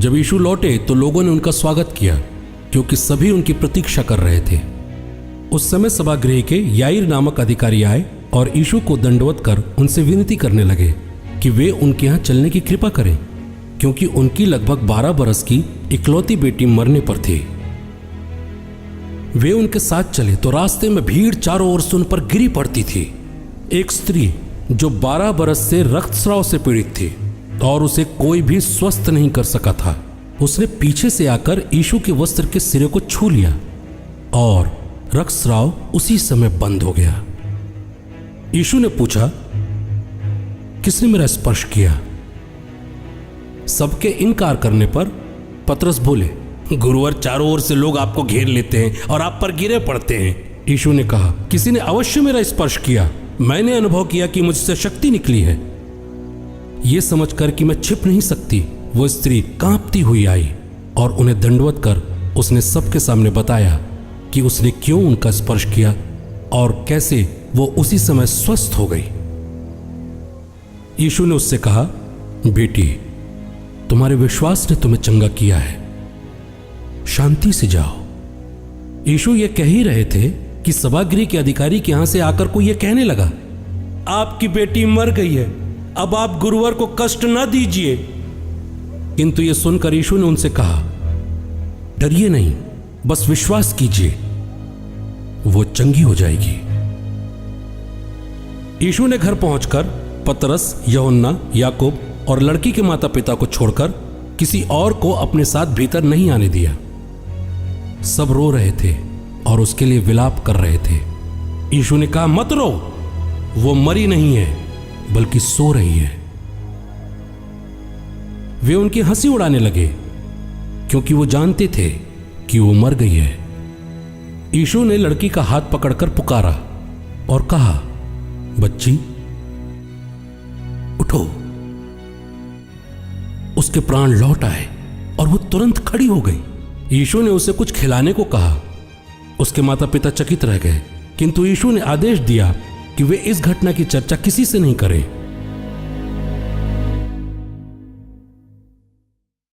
जब यीशु लौटे तो लोगों ने उनका स्वागत किया, क्योंकि सभी उनकी प्रतीक्षा कर रहे थे। उस समय सभागृह के याईर नामक अधिकारी आए और यीशु को दंडवत कर उनसे विनती करने लगे कि वे उनके यहाँ चलने की कृपा करें, क्योंकि उनकी लगभग 12 बरस की इकलौती बेटी मरने पर थी। वे उनके साथ चले तो रास्ते में भीड़ चारों ओर से उन पर गिरी पड़ती थी। एक स्त्री जो 12 बरस से रक्तस्राव से पीड़ित थी और उसे कोई भी स्वस्थ नहीं कर सका था, उसने पीछे से आकर यीशु के वस्त्र के सिरे को छू लिया और रक्तस्राव उसी समय बंद हो गया। यीशु ने पूछा, किसने मेरा स्पर्श किया? सबके इनकार करने पर पतरस बोले, गुरुवर, चारों ओर से लोग आपको घेर लेते हैं और आप पर गिरे पड़ते हैं। यीशु ने कहा, किसी ने अवश्य मेरा स्पर्श किया। मैंने अनुभव किया कि मुझसे शक्ति निकली है। यह समझकर कि मैं छिप नहीं सकती, वो स्त्री कांपती हुई आई और उन्हें दंडवत कर उसने सबके सामने बताया कि उसने क्यों उनका स्पर्श किया और कैसे वो उसी समय स्वस्थ हो गई। यीशु ने उससे कहा, बेटी, तुम्हारे विश्वास ने तुम्हें चंगा किया है, शांति से जाओ। यीशु ये कह ही रहे थे कि सभागृह के अधिकारी के यहां से आकर कोई यह कहने लगा, आपकी बेटी मर गई है, अब आप गुरुवर को कष्ट न दीजिए। किंतु यह सुनकर यीशु ने उनसे कहा, डरिए नहीं, बस विश्वास कीजिए, वो चंगी हो जाएगी। यीशु ने घर पहुंचकर पतरस, यूहन्ना, याकूब और लड़की के माता पिता को छोड़कर किसी और को अपने साथ भीतर नहीं आने दिया। सब रो रहे थे और उसके लिए विलाप कर रहे थे। यीशु ने कहा, मत रो, वो मरी नहीं है बल्कि सो रही है। वे उनकी हंसी उड़ाने लगे, क्योंकि वो जानते थे कि वो मर गई है। यीशु ने लड़की का हाथ पकड़कर पुकारा और कहा, बच्ची, उठो। उसके प्राण लौट आए और वो तुरंत खड़ी हो गई। यीशु ने उसे कुछ खिलाने को कहा। उसके माता पिता चकित रह गए, किंतु यीशु ने आदेश दिया कि वे इस घटना की चर्चा किसी से नहीं करें।